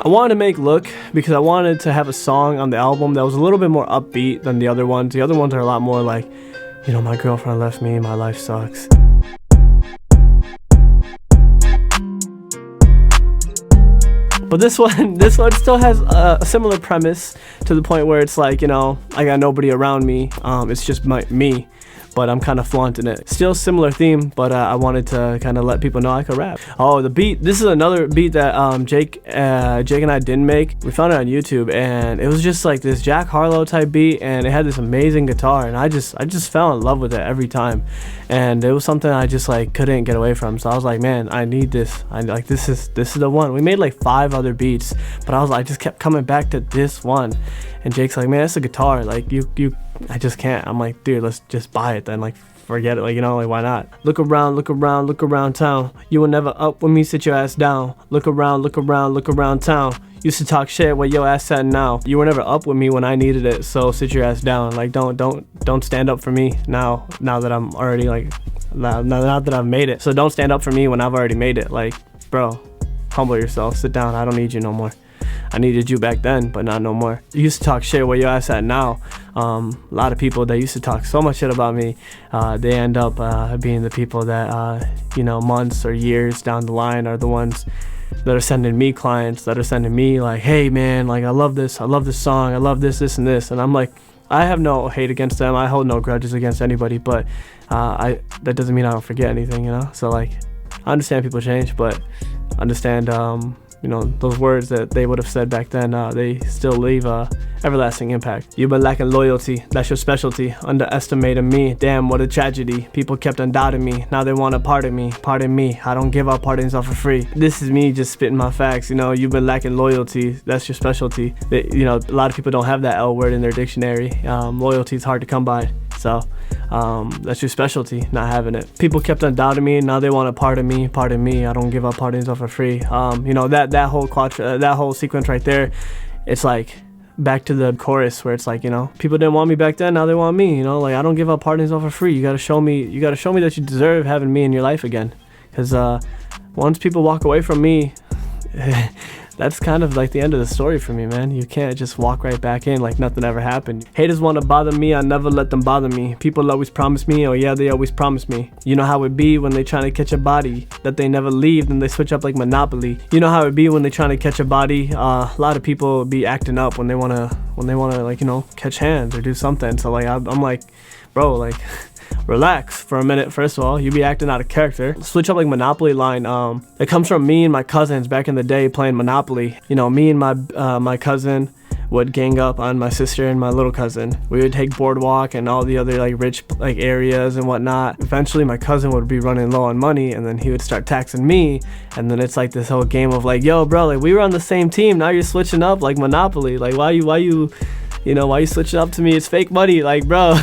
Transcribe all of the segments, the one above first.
I wanted to make Look because I wanted to have a song on the album that was a little bit more upbeat than the other ones. The other ones are a lot more like, you know, my girlfriend left me, my life sucks. But this one still has a similar premise to the point where it's like, you know, I got nobody around me. It's just me. But I'm kind of flaunting it. Still similar theme, but I wanted to kind of let people know I could rap. Oh, the beat. This is another beat that Jake and I didn't make. We found it on YouTube, and it was just like this Jack Harlow type beat, and it had this amazing guitar, and I just fell in love with it every time. And it was something I just like couldn't get away from. So I was like, man, I need this. This is the one. We made like 5 other beats, but I just kept coming back to this one. And Jake's like, man, it's a guitar. Like I just can't. I'm like, dude, let's just buy it then. Like, forget it. Like, you know, like, why not? Look around town. You were never up with me, sit your ass down. Look around town. Used to talk shit where your ass at now. You were never up with me when I needed it, so sit your ass down. Like, don't stand up for me now that I'm already like, now that I've made it. So don't stand up for me when I've already made it. Like, bro, humble yourself. Sit down. I don't need you no more. I needed you back then, but not no more. You used to talk shit where your ass at now. A lot of people that used to talk so much shit about me, they end up being the people that, you know, months or years down the line are the ones that are sending me clients, that are sending me like, hey man, like I love this song, I love this and this. And I'm like, I have no hate against them. I hold no grudges against anybody, but that doesn't mean I don't forget anything, you know? So like, I understand people change, but understand, you know, those words that they would have said back then, they still leave a everlasting impact. You've been lacking loyalty, that's your specialty. Underestimating me, damn, what a tragedy. People kept on doubting me, now they want a part of me. Pardon me, I don't give out pardons off for free. This is me just spitting my facts, you know. You've been lacking loyalty, that's your specialty. You know, a lot of people don't have that L word in their dictionary. Loyalty is hard to come by. So that's your specialty, not having it. People kept on doubting me, now they want a part of me. Pardon me, I don't give up pardons off for free. You know, that whole sequence right there, it's like back to the chorus where it's like, you know, people didn't want me back then, now they want me. You know, like I don't give up pardons off for free. You gotta show me that you deserve having me in your life again. Because once people walk away from me, that's kind of like the end of the story for me, man. You can't just walk right back in like nothing ever happened. Haters want to bother me, I never let them bother me. People always promise me, oh yeah, they always promise me. You know how it be when they trying to catch a body that they never leave, then they switch up like Monopoly. You know how it be when they trying to catch a body. A lot of people be acting up when they wanna like, you know, catch hands or do something. So like I'm like, bro, like relax for a minute. First of all, you be acting out of character. Switch up like Monopoly line. It comes from me and my cousins back in the day playing Monopoly. You know, me and my cousin would gang up on my sister and my little cousin. We would take Boardwalk and all the other like rich like areas and whatnot. Eventually my cousin would be running low on money, and then he would start taxing me, and then it's like this whole game of like, yo bro, like we were on the same team, now you're switching up like Monopoly. Like why you switching up to me? It's fake money, like bro.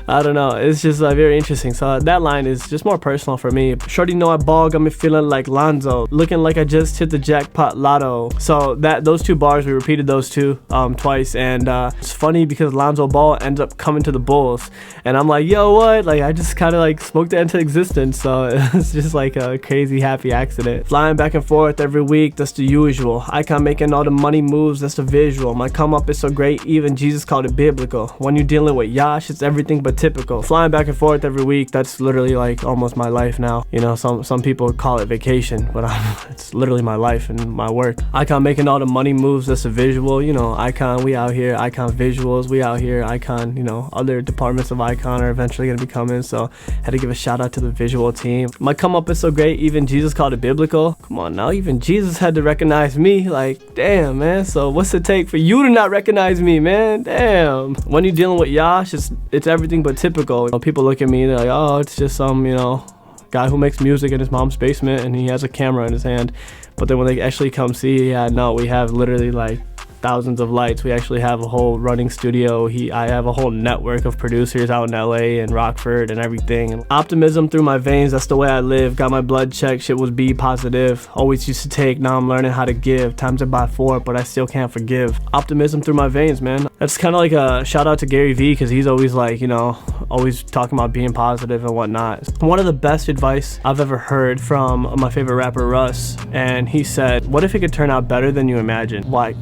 I don't know, it's just very interesting. So that line is just more personal for me. Shorty know I ball, got me feeling like Lonzo, looking like I just hit the jackpot lotto. So those 2 bars, we repeated those 2 twice, and it's funny because Lonzo Ball ends up coming to the Bulls, and I'm like, yo, what? Like I just kind of like smoked that into existence. So it's just like a crazy happy accident. Flying back and forth every week, that's the usual. Icon making all the money moves, that's the visual. My come up is so great, even Jesus called it biblical. When you're dealing with Yash, it's everything but typical. Flying back and forth every week, that's literally like almost my life now. You know, some people call it vacation, but it's literally my life and my work. Icon making all the money moves, that's a visual. You know, Icon, we out here. Icon visuals, we out here. Icon, you know, other departments of Icon are eventually gonna be coming, so had to give a shout out to the visual team. My come up is so great, even Jesus called it biblical. Come on now, even Jesus had to recognize me. Like, damn, man. So what's it take for you to not recognize me, man? Damn. When you're dealing with Yash, it's everything but typical. You know, people look at me, they're like, oh, it's just some, you know, guy who makes music in his mom's basement and he has a camera in his hand. But then when they actually come see, yeah, no, we have literally like thousands of lights. We actually have a whole running studio. I have a whole network of producers out in LA and Rockford and everything. And optimism through my veins, that's the way I live. Got my blood checked, shit was B positive. Always used to take, now I'm learning how to give. Times are by 4, but I still can't forgive. Optimism through my veins, man. That's kind of like a shout out to Gary Vee, because he's always like, you know, always talking about being positive and whatnot. One of the best advice I've ever heard from my favorite rapper, Russ, and he said, what if it could turn out better than you imagined? Why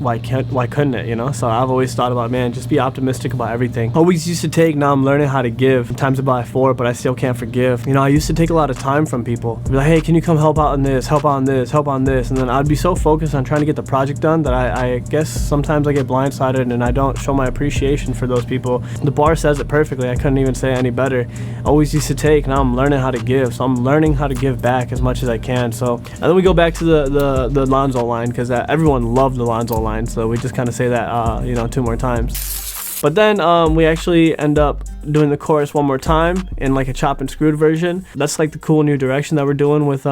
couldn't it, you know? So I've always thought about, man, just be optimistic about everything. Always used to take, now I'm learning how to give. Times are by 4, but I still can't forgive. You know, I used to take a lot of time from people. I'd be like, hey, can you come help out on this, help on this, help on this? And then I'd be so focused on trying to get the project done that I guess sometimes I get blindsided and I don't show my appreciation for those people. The bar says it perfectly. I couldn't even say it any better. Always used to take, now I'm learning how to give. So I'm learning how to give back as much as I can. So, and then we go back to the Lonzo line, because everyone loved the Lonzo line. So we just kind of say that, you know, 2 more times. But then we actually end up doing the chorus one more time in like a chop and screwed version. That's like the cool new direction that we're doing with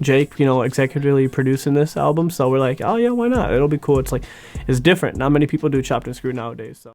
Jake, you know, executively producing this album. So we're like, oh yeah, why not? It'll be cool. It's like, it's different. Not many people do chopped and screwed nowadays. So.